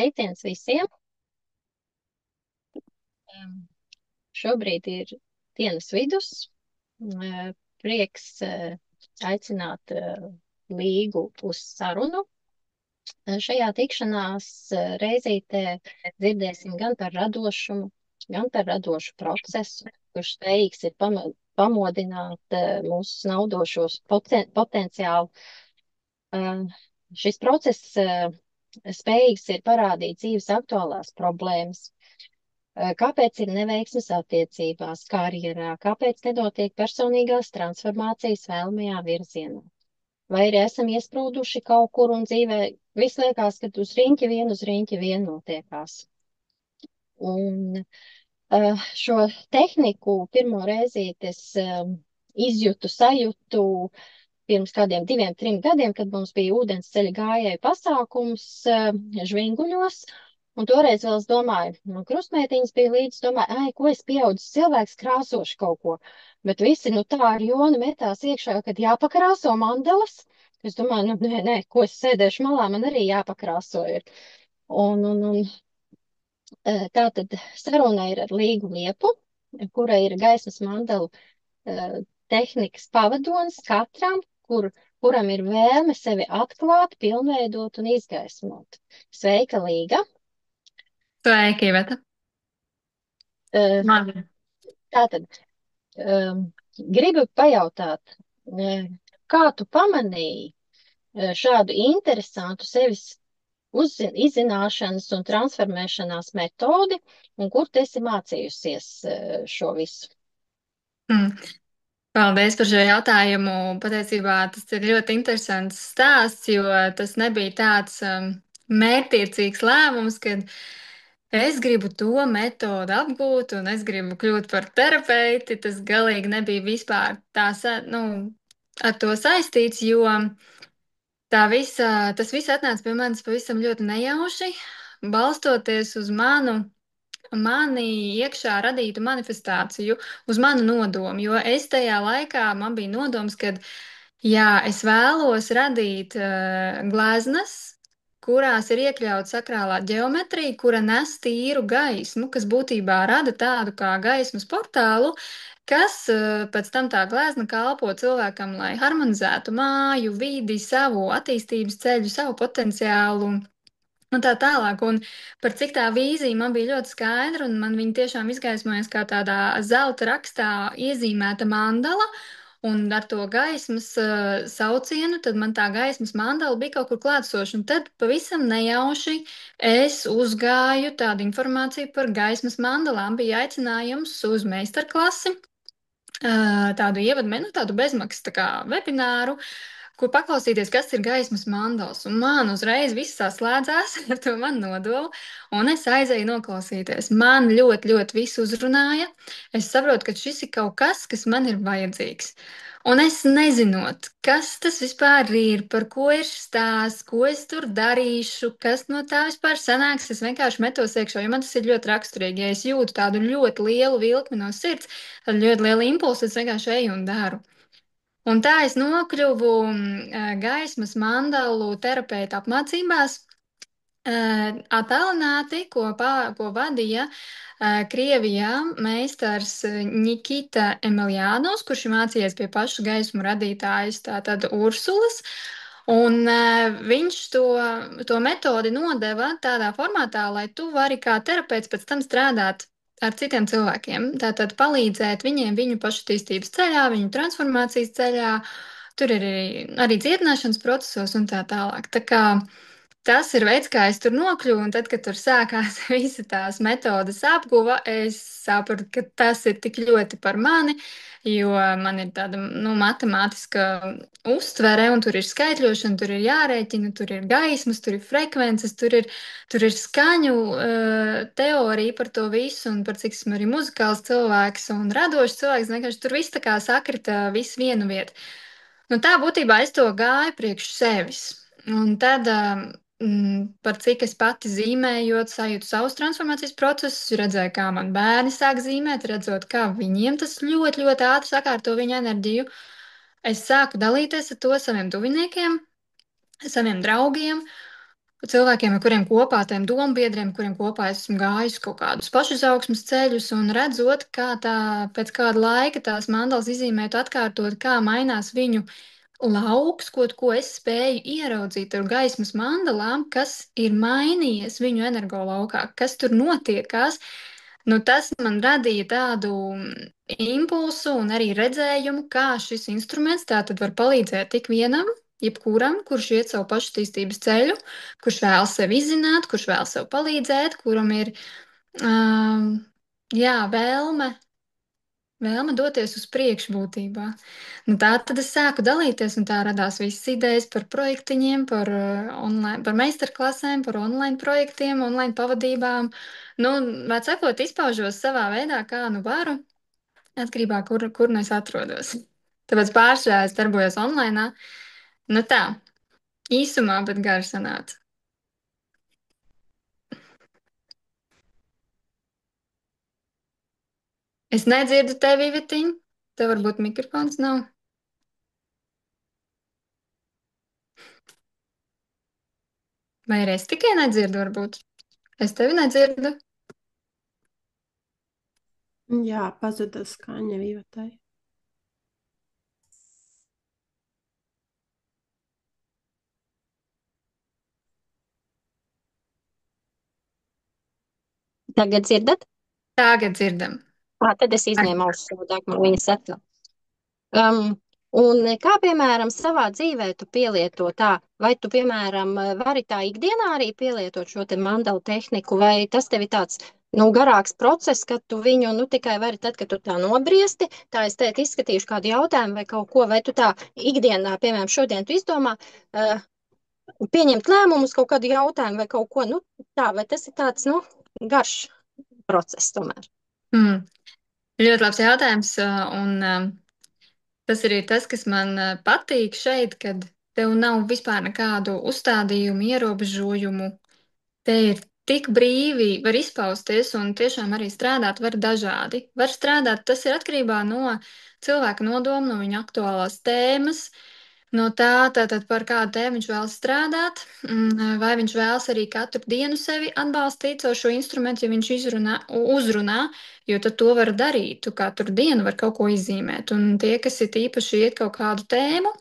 Sveiciens visiem! Um, Šobrīd ir dienas vidus. Prieks aicināt Līgu uz sarunu. Šajā tikšanās reizītē dzirdēsim gan par radošumu, gan par radošu procesu, kurš spējīgs ir pamodināt mūsu snaudošos potenciālu. Šis process spējīgs ir parādīt dzīves aktuālās problēmas. Kāpēc ir neveiksmes attiecībās, karjerā, kāpēc nenotiek personīgās transformācijas vēlamajā virzienā? Vai arī esam iesprūduši kaut kur un dzīvē viss liekas, ka uz riņķi vien notiekās. Un šo tehniku pirmo reizīti es sajūtu pirms kādiem 2, 3 gadiem, kad mums bija ūdens ceļa gājēju pasākums Žvinguļos. Un toreiz vēl es domāju, man krustmētiņas bija līdz, domāju, ko es pieaudzis cilvēks krāsošu kaut ko. Bet visi, tā ar jonu metās iekšā, kad jāpakrāso mandelas. Es domāju, nē, ko es sēdēšu malā, man arī jāpakrāso ir. Un tā tad saruna ir ar Līgu Liepu, kura ir gaismas mandelu tehnikas pavadonis katram, kuram ir vēlme sevi atklāt, pilnveidot un izgaismot. Sveika, Līga! Sveiki, Iveta. Man. Tātad, gribu pajautāt, kā tu pamanīji šādu interesantu sevis izzināšanas un transformēšanās metodi, un kur tu esi mācījusies šo visu? Paldies par šo jautājumu. Patiesībā tas ir ļoti interesants stāsts, jo tas nebija tāds mērķtiecīgs lēmums, kad es gribu to metodu apgūt un es gribu kļūt par terapeiti. Tas galīgi nebija vispār ar to saistīts, jo tas viss atnāca pie manis pavisam ļoti nejauši, balstoties uz mani iekšā radītu manifestāciju, uz manu nodomu, jo es tajā laikā man bija nodoms, ka, jā, es vēlos radīt gleznas, kurās ir iekļauta sakrālā ģeometrija, kura nes tīru gaismu, kas būtībā rada tādu kā gaismas portālu, kas pēc tam tā glezna kalpo cilvēkam, lai harmonizētu māju, vidi, savu attīstības ceļu, savu potenciālu. Un tā tālāk, un par cik tā vīzija man bija ļoti skaidra, un man viņa tiešām izgaismojas kā tādā zelta rakstā iezīmēta mandala, un ar to gaismas saucienu, tad man tā gaismas mandala bija kaut kur klātsoša, un tad pavisam nejauši es uzgāju tādu informāciju par gaismas mandalām, bija aicinājums uz meistarklasi, tādu ievadmenu, tādu bezmaksas tā kā webināru, kur paklausīties, kas ir gaismas mandals. Un man uzreiz viss saslēdzās ar to manu nodomu, un es aizēju noklausīties. Man ļoti, ļoti viss uzrunāja. Es saprotu, ka šis ir kaut kas, kas man ir vajadzīgs. Un es nezinot, kas tas vispār ir, par ko ir stāsts, ko es tur darīšu, kas no tā vispār sanāks, es vienkārši metos iekšā, jo man tas ir ļoti raksturīgi. Ja es jūtu tādu ļoti lielu vilkli no sirds, tad ļoti liela impulsa, es vienkārši eju un daru. Un tā es nokļuvu gaismas mandalu terapeita apmācībās, attālināti, ko vadīja Krievijā meistars Nikita Emeliānos, kurš ir mācījies pie paša gaismu radītājas, tātad Ursulas. Un viņš to metodi nodeva tādā formātā, lai tu vari kā terapeits pēc tam strādāt ar citiem cilvēkiem. Tātad palīdzēt viņiem viņu pašattīstības ceļā, viņu transformācijas ceļā, tur ir arī dziedināšanas procesos un tā tālāk. Tā kā tas ir veids, kā es tur nokļuvu, un tad, kad tur sākās visa tās metodas apguva, es sapratu, ka tas ir tik ļoti par mani, jo man ir tāda, matemātiska uztvere, un tur ir skaitļošana, tur ir jārēķina, tur ir gaismas, tur ir frekvences, tur ir skaņu teorija par to visu, un par cik esmu arī muzikāls cilvēks un radošs cilvēks, vienkārši tur viss tā kā sakrita viss vienu vietu. Nu, tā būtībā es to gāju priekš sevis. Un tad, par cik es pati zīmējot, sajūtu savus transformācijas procesus, redzēju, kā man bērni sāk zīmēt, redzot, kā viņiem tas ļoti, ļoti ātri sakārto viņu enerģiju. Es sāku dalīties ar to saviem tuviniekiem, saviem draugiem. cilvēkiem, ar kuriem kopā, tiem dombiedriem, kuriem kopā esmu gājis kaut kādus pašizaugsmas ceļus, un redzot, kā tā pēc kāda laika tās mandalas izzīmēt, atkārtot, kā mainās viņu lauks, ko es spēju ieraudzīt ar gaismas mandalām, kas ir mainījies viņu energo laukā, kas tur notiekās. Nu, tas man radīja tādu impulsu un arī redzējumu, kā šis instruments tātad var palīdzēt tik vienam, jebkuram, kurš iet savu pašattīstības ceļu, kurš vēlas sevi izzināt, kurš vēlas sev palīdzēt, kuram ir um, jā, vēlme doties uz priekšu būtībā. Nu, tā tad es sāku dalīties, un tā radās visas idejas par projektiņiem, online, par meistarklasēm, par online projektiem, online pavadībām. Nu, var sakot, izpaužos savā veidā, kā nu varu, atkarībā kur nu es atrodos. Tāpēc pārsvarā es darbojos online. Nu tā, īsumā, bet gari sanāca. Es nedzirdu tevi, Vitiņ. Tev varbūt mikrofons nav. Vai arī es tikai nedzirdu, varbūt? Es tevi nedzirdu. Jā, pazuda skaņa Vivatai. Tagad dzirdat? Tagad dzirdam. Tad es izņēmu ausu savu man viņas atkal. Un kā, piemēram, savā dzīvē tu pielieto tā, vai tu, piemēram, vari tā ikdienā arī pielietot šo te mandalu tehniku, vai tas tev ir tāds, nu, garāks process, ka tu viņu, nu, tikai vari tad, kad tu tā nobriesti, tā es teiktu, izskatīšu kādu jautājumu vai kaut ko, vai tu tā ikdienā, piemēram, šodien tu izdomā, pieņemt lēmumus kaut kādu jautājumu vai kaut ko, nu, tā, vai tas ir tāds, nu, garš process tomēr. Ļoti labs jautājums, un tas arī ir tas, kas man patīk šeit, kad tev nav vispār nekādu uzstādījumu, ierobežojumu. Te ir tik brīvi, var izpausties un tiešām arī strādāt var dažādi. Var strādāt, tas ir atkarībā no cilvēka nodoma, no viņa aktuālās tēmas, no tā, tātad par kādu tēmu viņš vēlas strādāt, vai viņš vēlas arī katru dienu sevi atbalstīt ar šo instrumentu, ja viņš uzrunā, jo tad to var darīt. Tu katru dienu var kaut ko izzīmēt. Un tie, kas ir īpaši iet kaut kādu tēmu,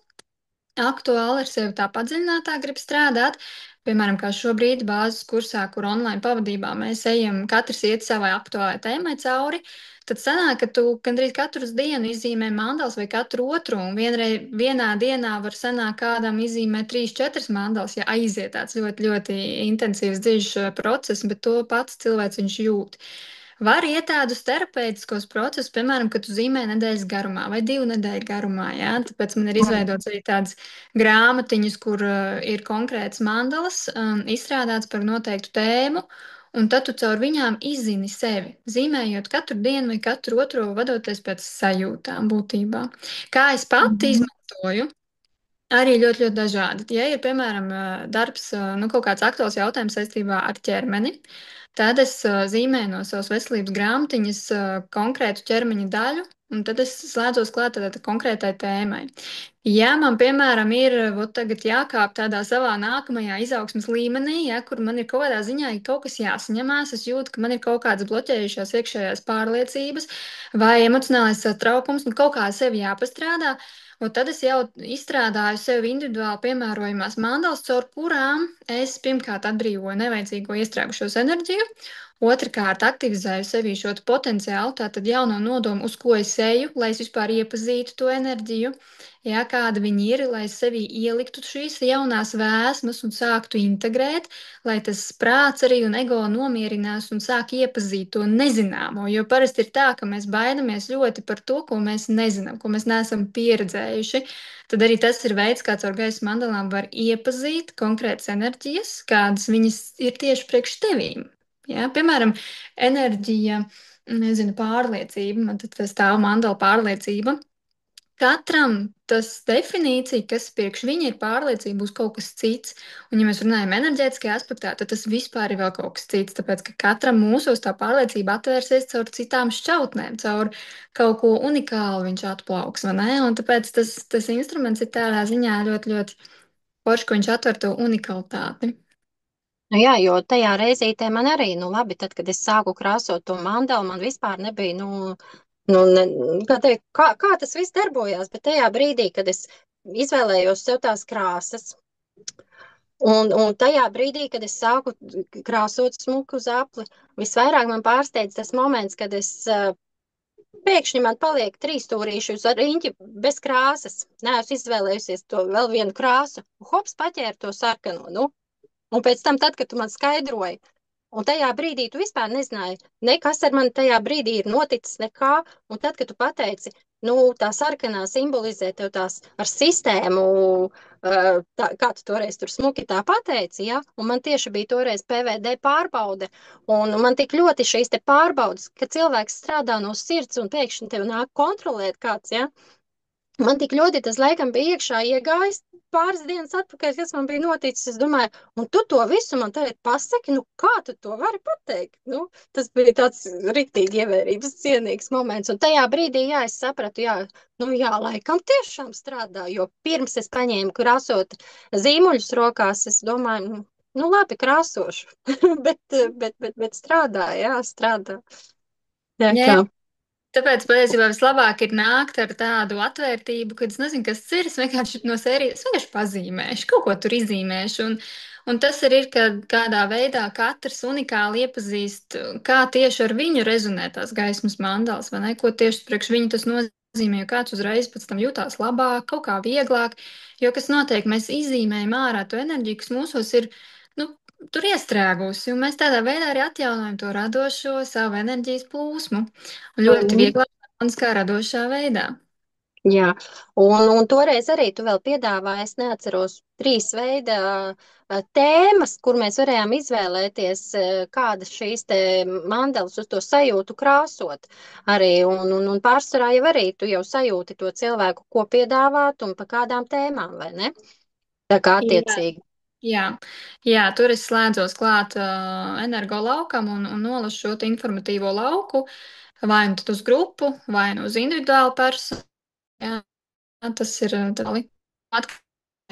aktuāli ar sevi tā padziļinātāk grib strādāt. Piemēram, kā šobrīd bāzes kursā, kur online pavadībā mēs ejam, katrs iet savai aktuālajai tēmai cauri, tad sanāk, ka tu gandrīz katru dienu izzīmē mandals vai katru otru, un vienā dienā var sanākt kādam izzīmēt 3-4 mandals, ja aiziet tāds ļoti, ļoti intensīvs, dziļš process, bet to pats cilvēks viņš jūt. Var iet tādus terapeitiskos procesus, piemēram, kad tu zīmē nedēļas garumā vai 2 nedēļu garumā. Jā? Tāpēc man ir izveidots arī tādas grāmatiņas, kur ir konkrēts mandalas, izstrādāts par noteiktu tēmu, un tad tu caur viņām izzini sevi, zīmējot katru dienu vai katru otro, vadoties pēc sajūtām būtībā. Kā es pati izmantoju? Arī ļoti, ļoti dažādi. Ja ir, piemēram, darbs, nu, kaut kāds aktuāls jautājums saistībā ar ķermeni, tad es zīmēju no savas veselības grāmatiņas konkrētu ķermeņa daļu, un tad es slēdzos klāt tādā konkrētai tēmai. Ja man, piemēram, ir tagad jākāp tādā savā nākamajā izaugsmas līmenī, ja, kur man ir kaut kādā ziņā kaut kas jāsaņemās, es jūtu, ka man ir kaut kādas bloķējušās iekšējās pārliecības vai emocionālais satraukums, un kaut kā sevi jāpastrādā. Un tad es jau izstrādāju sev individuāli piemērojamās mandalas, caur kurām es pirmkārt atbrīvoju nevajadzīgo iestrēgušos enerģiju, otrkārt aktivizēju sevī šo potenciālu, tātad jauno nodomu, uz ko es eju, lai es vispār iepazītu to enerģiju, jā, kāda viņi ir, lai es sevī ieliktu šīs jaunās vēsmas un sāktu integrēt, lai tas prāts arī un ego nomierinās un sāk iepazīt to nezināmo, jo parasti ir tā, ka mēs baidamies ļoti par to, ko mēs nezinām, ko mēs neesam pieredzējuši. Tad arī tas ir veids, kā caur gaisa mandalām var iepazīt konkrētas enerģijas, kādas viņas ir tieši priekš tevīm. Ja? Piemēram, enerģija, nezinu, pārliecība, man tad stāv mandala pārliecība. Katram tas definīcija, kas priekš viņa ir pārliecība, būs kaut kas cits. Un, ja mēs runājam enerģētiskajā aspektā, tad tas vispār ir vēl kaut kas cits. Tāpēc, ka katram mūsos tā pārliecība atvērsies caur citām šķautnēm, caur kaut ko unikālu viņš atplauks, vai ne? Un tāpēc tas instruments ir tādā ziņā ļoti, ļoti forši, ka viņš atver to unikalitāti. Nu jā, jo tajā reizītē man arī, nu labi, tad, kad es sāku krāsot to mandalu, man vispār nebija, ne, kā teikt, kā tas viss darbojās, bet tajā brīdī, kad es izvēlējos sev tās krāsas, un tajā brīdī, kad es sāku krāsot smuku uz apli, visvairāk man pārsteidz tas moments, kad pēkšņi man paliek trīs stūrīši uz riņķi bez krāsas. Nē, es izvēlējusies to vēl vienu krāsu, hops, paķēru to sarkano, nu. Un pēc tam, tad, kad tu man skaidroji, un tajā brīdī tu vispār nezināji, ne kas ar mani tajā brīdī ir noticis, nekā, un tad, kad tu pateici, nu, tā sarkanā simbolizē tev tās ar sistēmu, kā tu toreiz tur smuki tā pateici, ja, un man tieši bija toreiz PVD pārbaude, un man tik ļoti šīs te pārbaudas, ka cilvēks strādā no sirds, un pēkšņi tev nāk kontrolēt kāds, ja, man tik ļoti tas laikam bija iekšā iegājis pāris dienas atpakaļ, kas man bija noticis. Es domāju, un tu to visu man tagad pasaki, nu kā tu to vari pateikt? Nu, tas bija tāds riktīgi ievērības cienīgs moments. Un tajā brīdī, jā, es sapratu, jā, nu jā, laikam tiešām strādā, jo pirms es paņēmu krāsot zīmuļus rokās, es domāju, nu labi, krāsošu, bet strādā, jā, strādā. Jā, Jā, kā. tāpēc patiesībā vislabāk ir nākt ar tādu atvērtību, ka es nezinu, kas tas ir. Es vienkārši no sērijas vienkārši pazīmēšu, kaut ko tur izzīmēšu. Un tas arī ir, ka kādā veidā katrs unikāli iepazīst, kā tieši ar viņu rezonē tās gaismas mandāls, vai ne? Ko tieši priekš viņu tas nozīmē, jo kāds uzreiz pēc tam jutās labāk, kaut kā vieglāk. Jo kas notiek, mēs izzīmējam ārā to enerģiju, kas mūsos ir. Nu, tur iestrēgusi, un mēs tādā veidā arī atjaunojam to radošo savu enerģijas plūsmu. Un ļoti Mhm. viegli un kā radošā veidā. Jā, un toreiz arī tu vēl piedāvāji, es neatceros, trīs veida tēmas, kur mēs varējām izvēlēties, kādas šīs te mandalas uz to sajūtu krāsot arī, un pārsvarā jau arī tu jau sajūti to cilvēku, ko piedāvāt un pa kādām tēmām, vai ne? Tā kā Jā, attiecīgi. jā, jā, tur es slēdzos klāt energo laukam un nolasu šo te informatīvo lauku, vai nu tad uz grupu, vai nu uz individuālu personu. Jā, tas ir tāli, kad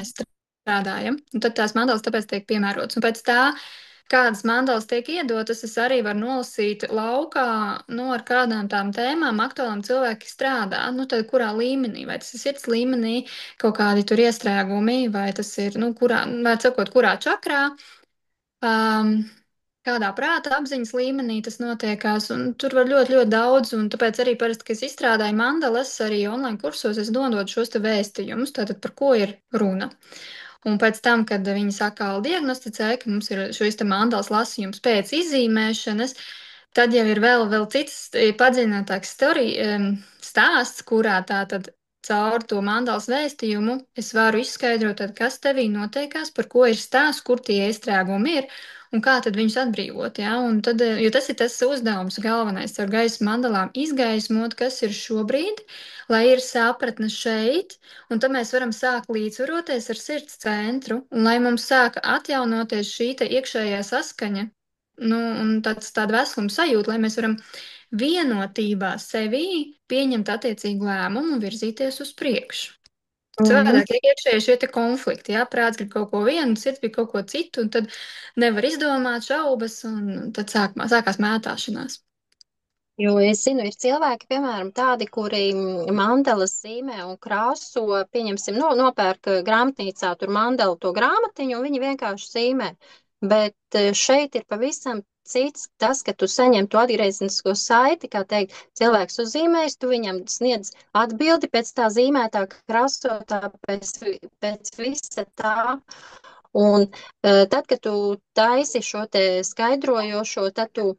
mēs strādājam. Un tad tās mandalas tāpēc tiek piemērotas. Un pēc tā, kādas mandalas tiek iedotas, es arī varu nolasīt laukā, nu, ar kādām tām tēmām aktuālām cilvēki strādā. Nu, tad kurā līmenī, vai tas ir sirds līmenī, kaut kādi tur iestrēgumi, vai tas ir, nu, kurā, vai sakot, kurā čakrā. Um, Kādā prāta apziņas līmenī tas notiekās, un tur var ļoti, ļoti daudz, un tāpēc arī parasti, kad es izstrādāju mandalas, arī online kursos, es nododu šos te vēstījumus, tātad par ko ir runa. Un pēc tam, kad viņi sakāli diagnosticēja, ka mums ir šis te mandalas lasījums pēc izzīmēšanas, tad jau ir vēl cits padziļinātāks stāsts, kurā tātad caur to mandalas vēstījumu es varu izskaidrot, tad, kas tevī notiekās, par ko ir stāsts, kur tie iestrēgumi ir un kā tad viņus atbrīvot. Ja? Un tad, jo tas ir tas uzdevums galvenais ar gaisa mandalām izgaismot, kas ir šobrīd, lai ir sapratne šeit, un tad mēs varam sākt līdzvaroties ar sirds centru, un lai mums sāka atjaunoties šī iekšējā saskaņa. Nu, un tāda veseluma sajūta, lai mēs varam vienotībā sevī pieņemt attiecīgu lēmumu un virzīties uz priekšu. Mhm. Cilvēki ir iekšēji šie te konflikti, jā, prāts grib kaut ko vienu, sirds grib kaut ko citu, un tad nevar izdomāt šaubas, un tad sākās mētāšanās. Jo es zinu, ir cilvēki, piemēram, tādi, kuri mandalas zīmē un krāso, pieņemsim, nopērk grāmatnīcā tur mandalu to grāmatiņu, un viņi vienkārši zīmē. Bet šeit ir pavisam cits tas, ka tu saņem to atgriezenisko saiti, kā teikt, cilvēks uzzīmēs, tu viņam sniedz atbildi pēc tā zīmētā krāsotā, pēc visa tā. Un tad, kad tu taisi šo te skaidrojošo, tad tu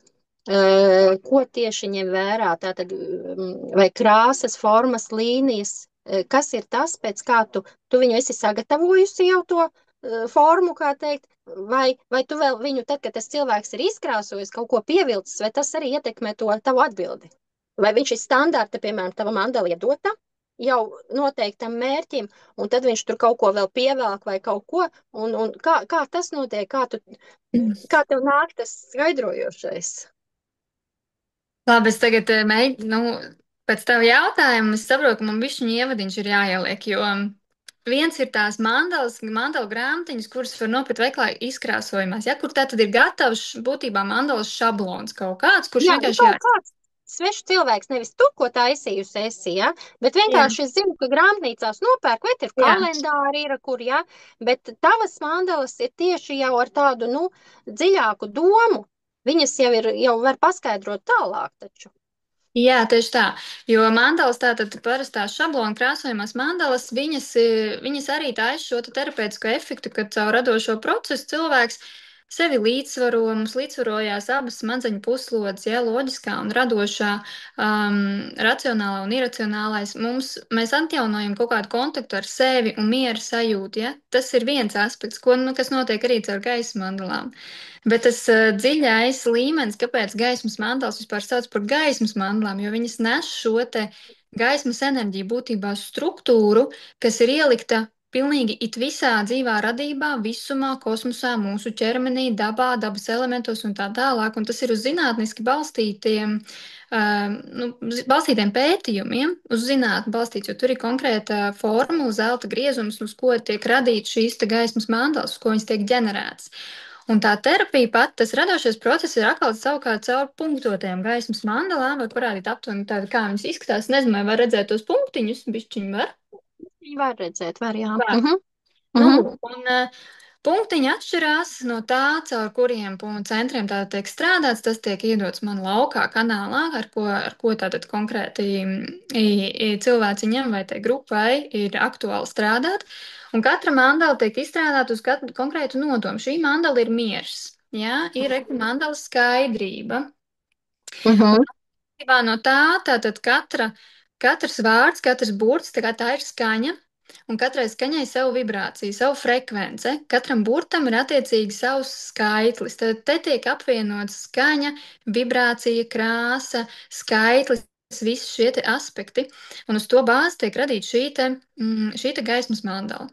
ko tieši ņem vērā? Tātad, vai krāsas, formas, līnijas, kas ir tas, pēc kā tu viņu esi sagatavojusi jau to formu, kā teikt, vai tu vēl viņu, tad, kad tas cilvēks ir izkrāsojis, kaut ko pievilcis, vai tas arī ietekmē to tavu atbildi? Vai viņš ir standarta, piemēram, tava mandala iedota jau noteiktam mērķim, un tad viņš tur kaut ko vēl pievelk vai kaut ko, un kā tas notiek, kā tev nāk tas skaidrojošais? Labi, es tagad mēģinu, nu, pēc tava jautājuma es saprotu, ka man bišķiņu ievadiņš ir jāieliek, jo viens ir tās mandalu grāmatiņas, kuras var nopirkt veiklā izkrāsojumās, ja, kur tā tad ir gatavs būtībā mandalas šablons kaut kāds, kurš Jā, nu vienkārši kaut kāds svešs cilvēks, nevis tu, ko taisījusi esi, ja, bet jā, vienkārši es zinu, ka grāmatnīcās nopērk, vai tur jā. kalendāri ir, kur, ja, bet tavas mandalas ir tieši jau ar tādu, nu, dziļāku domu. Viņas jau var paskaidrot tālāk taču. Jā, tieši tā. Jo mandalas, tātad parastās šablona krāsojumās mandalas, viņas arī taisa šo te terapeitisko efektu, kad caur radošo procesu cilvēks sevi līdzsvaro, mums līdzsvarojās abas smadzeņu puslodes, ja, loģiskā un radošā, racionālā un iracionālais. Mēs atjaunojam kaut kādu kontaktu ar sevi un mieru sajūtu, ja. Tas ir viens aspekts, kas notiek arī caur gaisa mandalām. Bet tas dziļais līmenis, kāpēc gaismas mandalas vispār sauc par gaismas mandalām, jo viņas nes šo te gaismas enerģiju, būtībā struktūru, kas ir ielikta pilnīgi it visā dzīvā radībā, visumā, kosmosā, mūsu ķermenī, dabā, dabas elementos un tā tālāk. Un tas ir uz zinātniski balstītiem pētījumiem, uz zinātni balstīts, jo tur ir konkrēta formula, zelta griezums, uz ko tiek radīts šīs te gaismas mandalas, uz ko viņas tiek ģenerētas. Un tā terapija pat, tas radošais process ir atkal savukārt caur punktotiem gaismas mandalām, var parādīt aptuveni tādu, kā viņas izskatās. Nezinu, vai var redzēt tos punktiņus, bišķiņi var. Viņi var redzēt, var, jā. Var. Nu, un punktiņi atšķirās no tā, caur kuriem centriem tātad tiek strādāts. Tas tiek iedots man laukā kanālā, ar ko tātad konkrēti cilvēciņam vai tai grupai ir aktuāli strādāt. Un katra mandala tiek izstrādāta uz katru konkrētu nodomu. Šī mandala ir miers, jā, ir mandala skaidrība. No tā tātad katrs vārds, katrs burts, tā ir skaņa. Un katrai skaņai savu vibrāciju, savu frekvence. Katram burtam ir attiecīgi savs skaitlis. Tad te tiek apvienots skaņa, vibrācija, krāsa, skaitlis, visi šie te aspekti. Un uz to bāzi tiek radīta šī te gaismas mandala.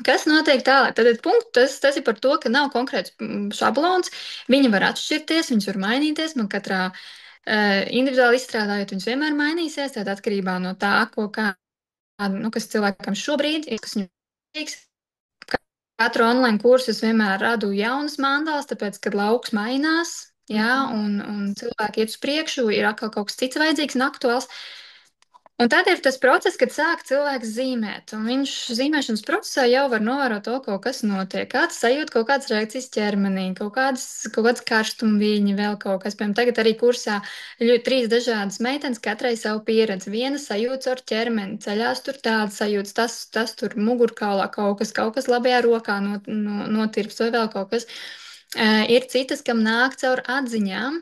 Kas notiek tālāk? Tad tas ir par to, ka nav konkrēts šablons. Viņi var atšķirties, viņas var mainīties. Man katrā individuāli izstrādājot, viņas vienmēr mainīsies. Tātad atkarībā no tā, kas cilvēkam šobrīd ir, kas viņam vajadzīgs. Katru online kursu es vienmēr radu jaunas mandalas, tāpēc, kad lauks mainās, jā, un cilvēki iet uz priekšu, ir atkal kaut kas cits vajadzīgs un aktuāls. Un tad ir tas process, kad sāk cilvēks zīmēt, un viņš zīmēšanas procesā jau var novērot to, kaut kas notiek, kāds sajūt kaut kādas reakcijas ķermenī, kaut kāds karstumviļņi, vēl kaut kas. Piemēram, tagad arī kursā 3 dažādas meitenes, katrai savu pieredzi. Viena sajūta ar ķermeni, ceļās tur tādas sajūtas, tas tur mugurkaulā kaut kas labajā rokā notirps vai vēl kaut kas. Ir citas, kam nāk caur atziņām,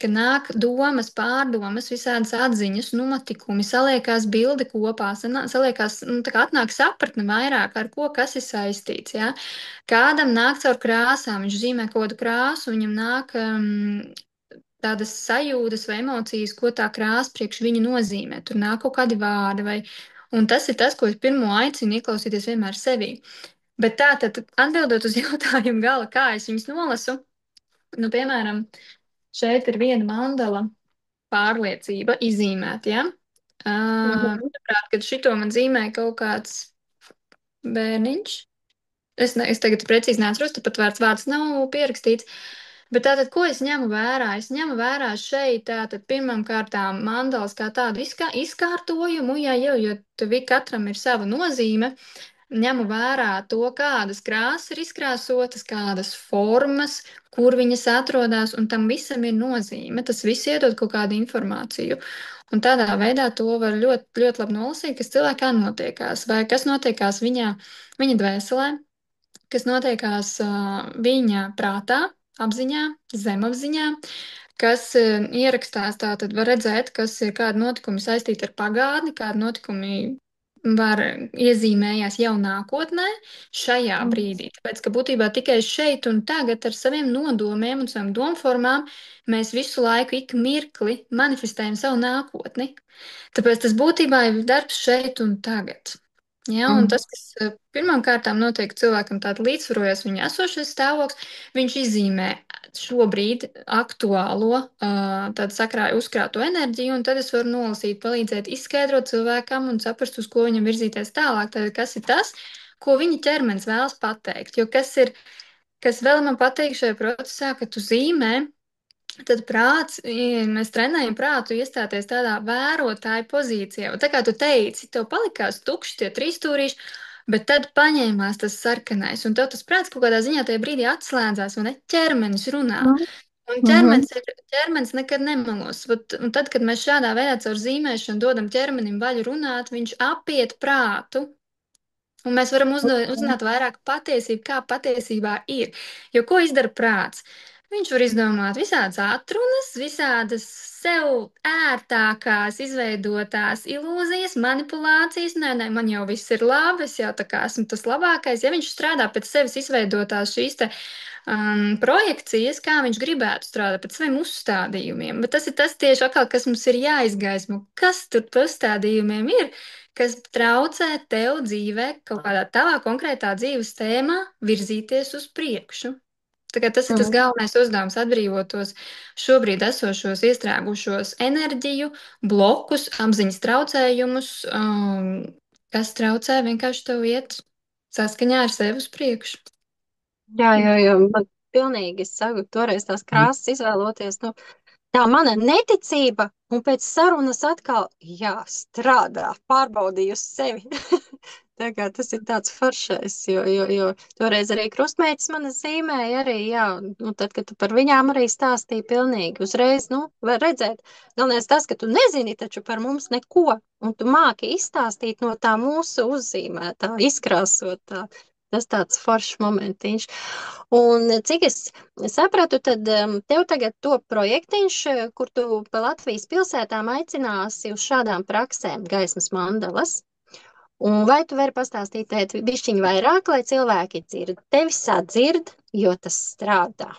ka nāk domas, pārdomas, visādas atziņas, notikumi, saliekās bildi kopā, saliekās, tā kā atnāk sapratne vairāk, ar ko kas ir saistīts, jā. Kādam nāk caur krāsām, viņš zīmē kaut kādu krāsu, viņam nāk tādas sajūtas vai emocijas, ko tā krāsa priekš viņa nozīmē. Tur nāk kaut kādi vārdi un tas ir tas, ko es pirmo aicinu ieklausīties vienmēr sevī. Bet tātad, atbildot uz jautājumu gala, kā es viņus nolasu, nu, piemēram, šeit ir viena mandala pārliecība izīmēta, ja? Manuprāt, kad šito man zīmē kaut kāds bērniņš. Es tagad precīzi neatceros, tāpat vārds nav pierakstīts. Bet tātad, ko es ņemu vērā? Es ņemu vērā šeit tātad pirmām kārtām mandalas kā tādu izkārtojumu, jo katram ir sava nozīme. Ņemu vērā to, kādas krāsas ir izkrāsotas, kādas formas, kur viņas atrodas, un tam visam ir nozīme. Tas viss iedod kaut kādu informāciju. Un tādā veidā to var ļoti, ļoti labi nolasīt, kas cilvēkā notiekās, vai kas notiekās viņa dvēselē, kas notiekās viņa prātā, apziņā, zemapziņā, kas ierakstās, tātad var redzēt, kas ir kādi notikumi saistīti ar pagātni, kādi notikumi var iezīmējās jau nākotnē, šajā brīdī. Tāpēc, ka būtībā tikai šeit un tagad ar saviem nodomiem un savām domformām mēs visu laiku, ik mirkli manifestējam savu nākotni. Tāpēc tas būtībā ir darbs šeit un tagad. Jā, un tas, kas pirmām kārtām notiek cilvēkam tāda līdzsvarojas viņa esošais stāvoklis, viņš izzīmē šobrīd aktuālo, tādu sakrāju uzkrāto enerģiju, un tad es varu nolasīt, palīdzēt izskaidrot cilvēkam un saprast, uz ko viņam virzīties tālāk. Tad, kas ir tas, ko viņa ķermenis vēlas pateikt? Jo kas vēl man patīk šajā procesā, ka tu zīmē, tad mēs trenējam prātu iestāties tādā vērotāja pozīcijā. Un tā kā tu teici, tev palikās tukši tie trīsstūrīši, bet tad paņēmās tas sarkanais, un tev tas prāts kaut kādā ziņā tajā brīdī atslēdzās, un ne ķermenis runā. Un Mhm. ķermenis nekad nemelos. Un tad, kad mēs šādā veidā caur zīmēšanu dodam ķermenim vaļu runāt, viņš apiet prātu. Un mēs varam uzzināt vairāk patiesību, kā patiesībā ir. Jo ko izdara prāts? Viņš var izdomāt visādas atrunas, visādas sev ērtākās, izveidotās ilūzijas, manipulācijas. Nē, man jau viss ir labi, es jau tā kā esmu tas labākais. Ja viņš strādā pēc sevis izveidotās šīs te projekcijas, kā viņš gribētu strādāt pēc saviem uzstādījumiem. Bet tas ir tas tieši atkal, kas mums ir jāizgaismo. Kas tur par uzstādījumiem ir? Kas traucē tev dzīvē, kaut kādā tavā konkrētā dzīves tēmā virzīties uz priekšu. Tā kā tas ir tas galvenais uzdevums - atbrīvot tos šobrīd esošos, iestrēgušos enerģiju, blokus, apziņas traucējumus, kas traucē vienkārši tev iet saskaņā ar sevi uz priekšu. Jā, man pilnīgi, es saku, toreiz tās krāsas izvēloties, nu, tā mana neticība, un pēc sarunas atkal, jā, strādā, pārbaudīju uz sevi. Tā kā tas ir tāds foršais, jo toreiz arī krustmeitas mana zīmēja arī, jā, nu tad, kad tu par viņām arī stāstīji pilnīgi uzreiz, nu, var redzēt, galvenais tas, ka tu nezini taču par mums neko, un tu māki izstāstīt no tā mūsu uzzīmētā, izkrāsotā. Tas tāds foršs momentiņš. Un cik es sapratu, tad tev tagad top projektiņš, kur tu pa Latvijas pilsētām aicināsi uz šādām praksēm gaismas mandalas. Un vai tu vari pastāstīt tēt bišķiņu vairāk, lai cilvēki dzird? Tevi sadzird, jo tas strādā.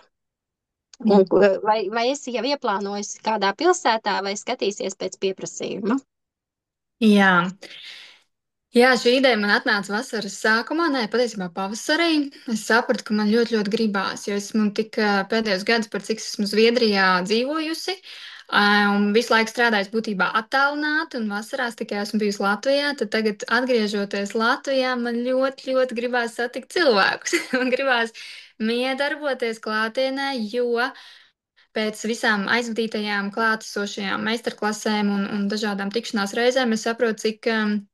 Un vai esi jau ieplānojis kādā pilsētā vai skatīsies pēc pieprasījuma? Jā. Jā, šī ideja man atnāca vasaras sākumā, nē, patiesībā pavasarī. Es sapratu, ka man ļoti, ļoti gribās, jo esmu tik pēdējos gadus, par cik esmu Zviedrijā dzīvojusi, un visu laiku strādājusi būtībā attālināti, un vasarās tikai esmu bijusi Latvijā, tad tagad atgriežoties Latvijā, man ļoti, ļoti gribās satikt cilvēkus. Man gribās miedarboties klātienē, jo pēc visām aizvadītajām klātesošajām meistarklasēm un dažādām tikšanās reizēm es saprotu, cik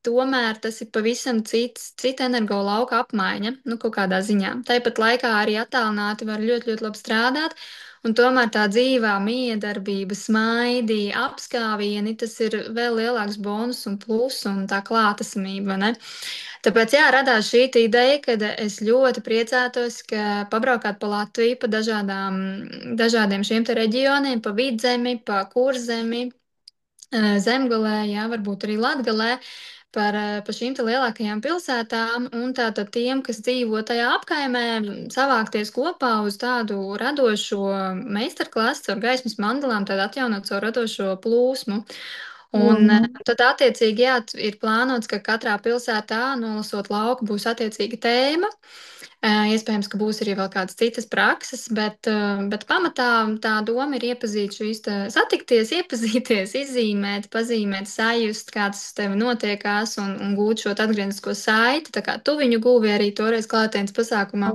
tomēr tas ir pavisam cita energo lauka apmaiņa, nu, kaut kādā ziņā. Tāpat laikā arī attālināti var ļoti, ļoti labi strādāt, un tomēr tā dzīvā miedarbība, smaidi, apskāvieni, tas ir vēl lielāks bonus un plus un tā klātesamība, ne? Tāpēc, jā, radās šī ideja, kad es ļoti priecātos, ka pabraukāt pa Latviju, pa dažādiem šiem te reģioniem, pa Vidzemi, pa Kurzemi, Zemgalē, jā, varbūt arī Latgalē, par šīm te lielākajām pilsētām, un tātad tiem, kas dzīvo tajā apkaimē, savākties kopā uz tādu radošo meistarklasi ar gaismas mandalām, tad atjaunot savu radošo plūsmu. Un tad, attiecīgi, jā, ir plānots, ka katrā pilsētā, nolasot lauku, būs attiecīga tēma. Iespējams, ka būs arī vēl kādas citas prakses, bet pamatā tā doma ir iepazīt šīs, satikties, iepazīties, izzīmēt, pazīmēt, sajust, kāds uz tevi notiekās un gūt šo atgrieznisko saiti, tā kā tu viņu guvi arī toreiz klātienes pasākumā,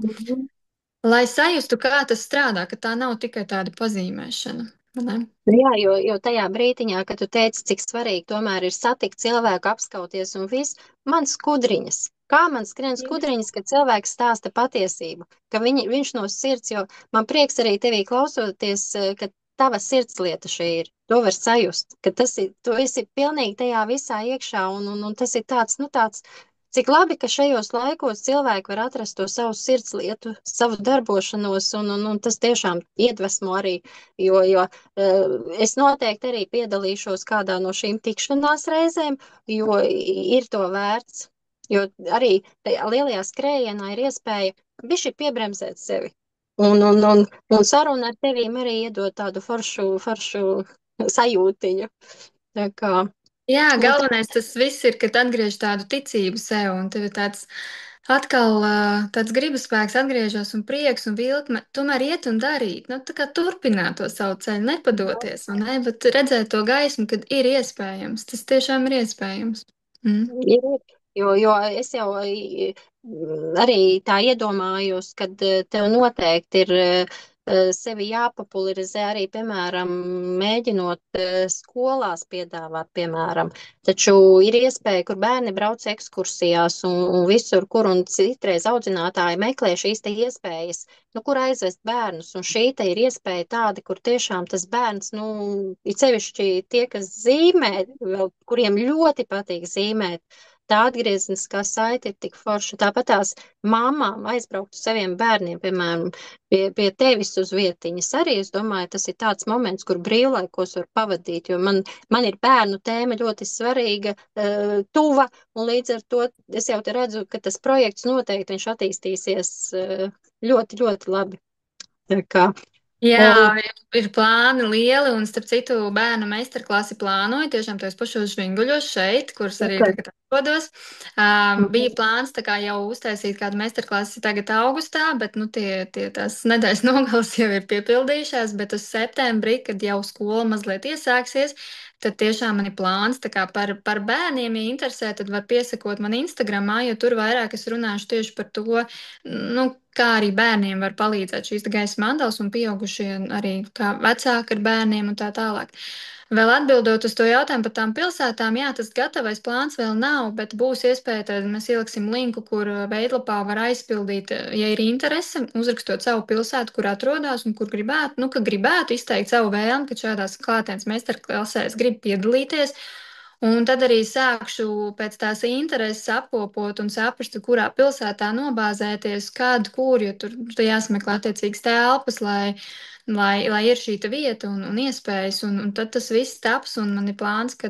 lai sajustu, kā tas strādā, ka tā nav tikai tāda pazīmēšana. Ne? Jā, jo tajā brīdiņā, kad tu teici, cik svarīgi tomēr ir satikt cilvēku, apskauties un viss, man skudriņas. Kā man skrien skudriņas, kad cilvēks stāsta patiesību, ka viņš no sirds, jo man prieks arī tevī klausoties, ka tava sirdslieta šī ir. To var sajust, ka tu esi pilnīgi tajā visā iekšā un tas ir tāds, nu tāds, cik labi, ka šajos laikos cilvēki var atrast to savu sirdslietu, savu darbošanos un tas tiešām iedvesmo arī, jo es noteikti arī piedalīšos kādā no šīm tikšanās reizēm, jo ir to vērts. Jo arī tajā lielajā skrējienā ir iespēja bišķi piebremzēt sevi. Un saruna ar tevīm arī iedod tādu foršu sajūtiņu. Tā kā, Jā, Un galvenais tas viss ir, kad atgriež tādu ticību sev, un tev ir tāds atkal tāds gribas spēks atgriežas un prieks un vilkme, tomēr iet un darīt, nu tā kā turpināt to savu ceļu, nepadoties, un ne, bet redzēt to gaismu, kad ir iespējams, tas tiešām ir iespējams. Mm. ir, jo es jau arī tā iedomājos, ka tev noteikti ir sevi jāpopularizē arī, piemēram, mēģinot skolās piedāvāt, piemēram. Taču ir iespēja, kur bērni brauc ekskursijās un visur, kur un citreiz audzinātāji meklē šīs te iespējas, nu, kur aizvest bērnus. Un šī te ir iespēja tāda, kur tiešām tas bērns, nu, ir sevišķi tie, kas zīmē, vēl, kuriem ļoti patīk zīmēt. Tā atgriezniskā saite ir tik forša. Tāpat tās māmām aizbraukt uz saviem bērniem, piemēram, pie tevis uz vietiņas. Arī es domāju, tas ir tāds moments, kur brīvlaikos var pavadīt, jo man ir bērnu tēma ļoti svarīga, tuva, un līdz ar to es jau te redzu, ka tas projekts noteikti viņš attīstīsies ļoti, ļoti labi. Tā kā, Jā, un, ir plāni lieli, un starp citu, bērnu meistarklasi plānoju tiešām tos pašos žvinguļos šeit, kurus arī okay. tagad atrodos. Bija plāns tā kā jau uztaisīt kādu meistarklasi tagad augustā, bet nu, tās nedēļas nogales jau ir piepildījušās, bet uz septembri, kad jau skola mazliet iesāksies, tad tiešām man ir plāns tā kā par bērniem, ja interesē, tad var piesakot man Instagramā, jo tur vairāk es runāšu tieši par to, nu, kā arī bērniem var palīdzēt šīs gaisa mandalas un pieaugušie arī kā vecāki ar bērniem un tā tālāk. Vēl atbildot uz to jautājumu par tām pilsētām, jā, tas gatavais plāns vēl nav, bet būs iespēja, tad mēs ieliksim linku, kur veidlapā var aizpildīt, ja ir interese, uzrakstot savu pilsētu, kur atrodas un kur gribētu, nu, ka gribētu izteikt savu vēlmi, ka šādās klātienes meistarklasēs grib piedalīties. Un tad arī sākšu pēc tās intereses apkopot un saprast, kurā pilsētā nobāzēties, kad, kur, jo tur jāsameklē attiecīgas telpas, lai ir šī vieta un iespējas. Un tad tas viss taps, un man ir plāns, ka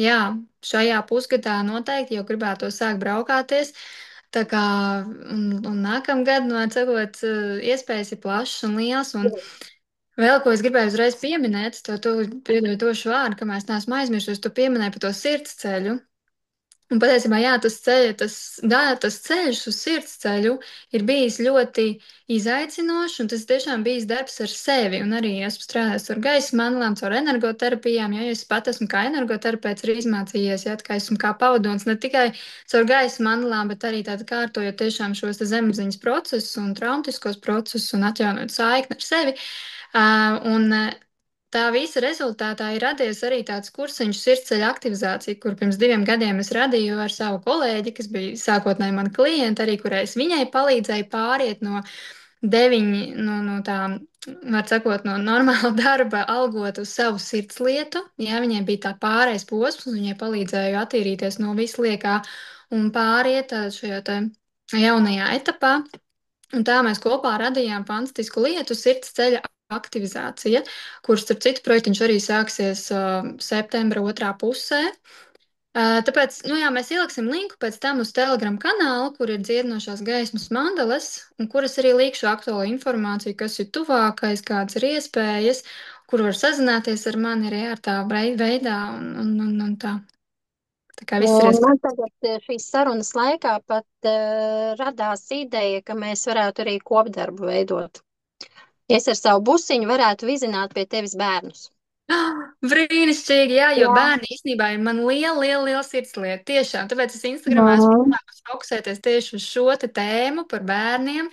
jā, šajā pusgadā noteikti jau gribētu sākt braukāties. Tā kā, un nākamgad, no cegot, iespējas ir plašas un lielas. Un vēl ko es gribēju uzreiz pieminēt, to piedodu došu vārdu, kamēr es neesmu aizmirsusi, tu pieminēji par to sirds ceļu. Un patiesībā, jā, tas ceļš uz sirds ceļu ir bijis ļoti izaicinošs, un tas tiešām bijis darbs ar sevi. Un arī esmu strādājis ar gaisa mandlām, caur energoterapijām, jo es pat esmu kā energoterapeits arī izmācījies, jā, kā esmu kā pavadonis ne tikai caur gaisa mandlām, bet arī tāda kārtojot tiešām šos te zemapziņas procesus un traumatiskos procesus un atjaunot saikni ar sevi. Un tā visa rezultātā ir radies arī tāds kursiņš sirdsceļa aktivizācija, kur pirms 2 gadiem es radīju ar savu kolēģi, kas bija sākotnēji mana klienta, arī kurai es viņai palīdzēju pāriet no 9, no tā, var sakot, no normāla darba algot uz savu sirdslietu. Jā, viņai bija tā pārējais posms, un viņai palīdzēju attīrīties no visliekā un pāriet šajā te jaunajā etapā. Un tā mēs kopā radījām fantastisku lietu, sirds ceļa aktivizācija, kurš, starp citu, projektiņš arī sāksies septembra otrā pusē. Tāpēc, nu jā, mēs ieliksim linku pēc tam uz Telegram kanālu, kur ir dziedinošās gaismas mandalas, un kuras arī līkšu aktuālo informāciju, kas ir tuvākais, kādas ir iespējas, kur var sazināties ar mani arī ar tā veidā, un tā. Tā kā viss ir un man iespējams. tagad šīs sarunas laikā pat radās ideja, ka mēs varētu arī kopdarbu veidot. Es ar savu busiņu varētu vizināt pie tevis bērnus. Brīnišķīgi, jā, jo Jā. bērni īstenībā ir man liela sirdslieta. Tiešām, tāpēc es Instagramā esmu Mhm. sākusi fokusēties tieši uz šo te tēmu par bērniem.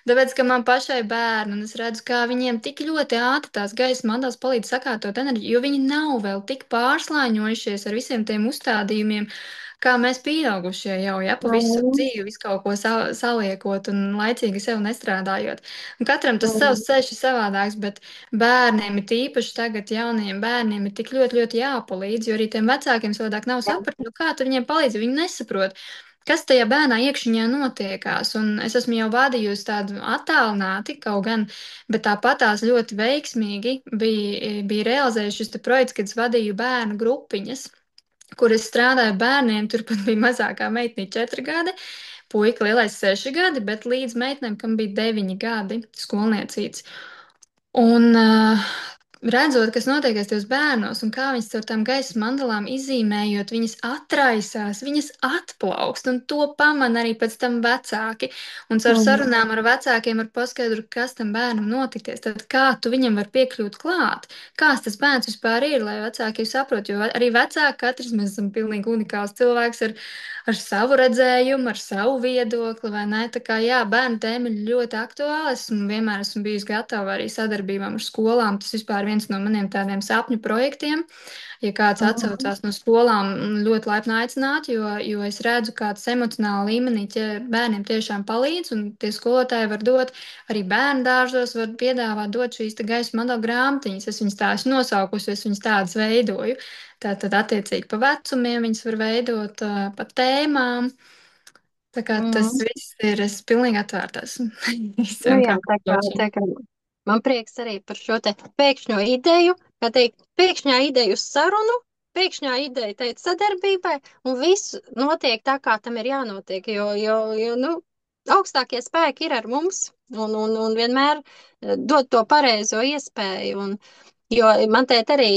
Tāpēc, ka man pašai bērni, un es redzu, kā viņiem tik ļoti ātri tās gaisa mandās palīdz sakārtot enerģiju, jo viņi nav vēl tik pārslāņojušies ar visiem tiem uzstādījumiem, kā mēs pieaugušie jau, ja, pa visu Mhm. dzīvi, visu kaut ko saliekot un laicīgi sev nestrādājot. Un katram tas Mhm. savs ceļš ir savādāks, bet bērniem ir tīpaši tagad jaunajiem bērniem ir tik ļoti jāpalīdz, jo arī tiem vecākiem savādāk nav Jā. saprat, nu kā tu viņiem palīdzi, viņi nesaprot. Kas tajā bērnā iekšņā notiekās? Un es esmu jau vadījusi tādu attālināti, kaut gan, bet tāpatās ļoti veiksmīgi bija realizējuši šis te projekts, kad es vadīju bērnu grupiņas, kur es strādāju bērniem. Turpat bija mazākā meitene 4 gadi, puika lielais 6 gadi, bet līdz meitenēm, kam bija 9 gadi, skolniecītes. Un redzot, kas notiekās tajos bērnos un kā viņas caur tām gaisa mandalām izzīmējot, viņas atraisās, viņas atplaukst, un to pamana arī pēc tam vecāki. Un caur Mhm. sarunām ar vecākiem var paskaidrot, kas tam bērnam notikties, tad kā tu viņam var piekļūt klāt, kāds tas bērns vispār ir, lai vecāki saprot, jo arī vecāki katrs mēs esam pilnīgi unikāls cilvēks ar savu redzējumu, ar savu viedokli, vai ne? Tā kā jā, bērnu tēma ir ļoti aktuāla. Es vienmēr esmu bijusi gatava arī sadarbībām ar skolām. Tas vispār viens no maniem tādiem sapņu projektiem. Ja kāds Mhm. atsaucās no skolām, ļoti laipni aicināt, jo es redzu, kā tas emocionāli līmenī bērniem tiešām palīdz, un tie skolotāji var dot, arī bērnu dārzos var piedāvāt dot šīs te gaisa modeļu grāmatiņas. Es viņas tā esmu nosaukusi, es viņas tādas veidoju. Tātad, attiecīgi pa vecumiem viņas var veidot, pa tēmām. Tā kā tas Mhm. viss ir, es pilnīgi atvērta esmu Nu, visiem, jā, kā dot šī. tā kā man prieks arī par šo te pēkšņo ideju, kā teikt, pēkšņā ideja uz sarunu, pēkšņā ideja teikt sadarbībai, un viss notiek tā, kā tam ir jānotiek, jo nu, augstākie spēki ir ar mums, un vienmēr dod to pareizo iespēju, jo man tēt arī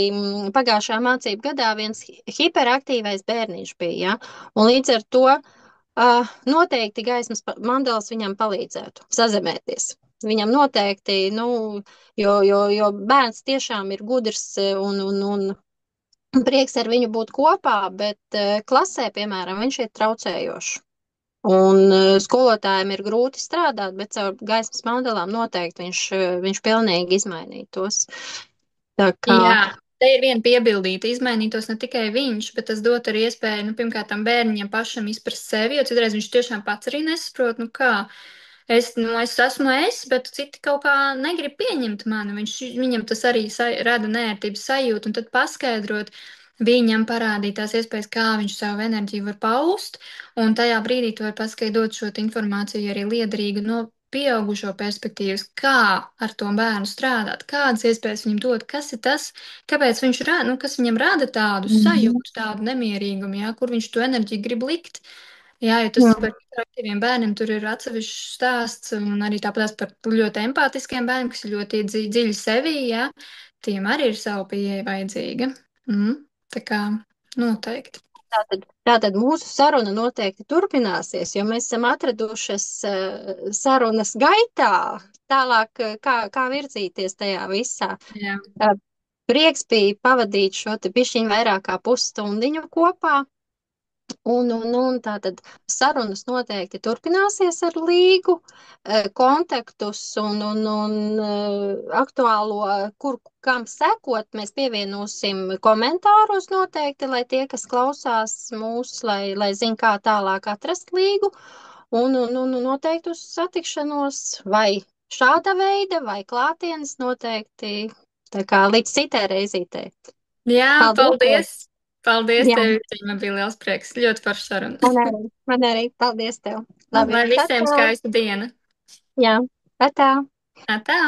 pagājušajā mācību gadā viens hiperaktīvais bērniņš bija, ja, un līdz ar to noteikti gaismas mandals viņam palīdzētu sazemēties. Viņam noteikti, nu, jo bērns tiešām ir gudrs un prieks ar viņu būt kopā, bet klasē, piemēram, viņš ir traucējošs. Un skolotājiem ir grūti strādāt, bet caur gaismas mandalām noteikti viņš pilnīgi izmainītos. Tā kā, Jā, te ir viena piebildīta. Izmainītos ne tikai viņš, bet tas dot arī iespēju, nu, pirmkārt, tam bērniņam pašam izprast sevi, jo citreiz viņš tiešām pats arī nesaprot, nu kā. Es esmu es, bet citi kaut kā negrib pieņemt mani. Viņam tas arī rada nērtības sajūtu, un tad paskaidrot viņam, parādīt tās iespējas, kā viņš savu enerģiju var paust, un tajā brīdī tu vari paskaidrot šo informāciju arī liederīgu no pieaugušo perspektīvas, kā ar to bērnu strādāt, kādas iespējas viņam dot, kas ir tas, kāpēc viņš rada, nu, kas viņam rada tādu Mhm. sajūtu, tādu nemierīgumu, jā, kur viņš to enerģiju grib likt. Jā, jo tas Jā. par hiperaktīviem bērniem tur ir atsevišķs stāsts, un arī tāpat par ļoti empātiskiem bērniem, kas ir ļoti dziļi sevī, jā, tiem arī ir sava pieeja vajadzīga. Tā kā noteikti. tātad mūsu saruna noteikti turpināsies, jo mēs esam atradušas sarunas gaitā tālāk, kā virzīties tajā visā. Jā. Eh, Prieks bija pavadīt šo te bišķiņu vairāk kā pusstundiņu kopā. Un tātad sarunas noteikti turpināsies ar līgu, kontaktus un aktuālo, kur kam sekot, mēs pievienosim komentāros noteikti, lai tie, kas klausās mūs, lai zin, kā tālāk atrast līgu, un noteikti uz satikšanos vai šāda veida, vai klātienes noteikti, tā kā līdz citai reizītei. Jā, Paldies tev! paldies! Paldies Jā, tev, Virģiņ, man bija liels prieks. Ļoti par sarunu. man arī, paldies tev! Labi, Lai visiem tā, skaista diena! jā, tā. Tā!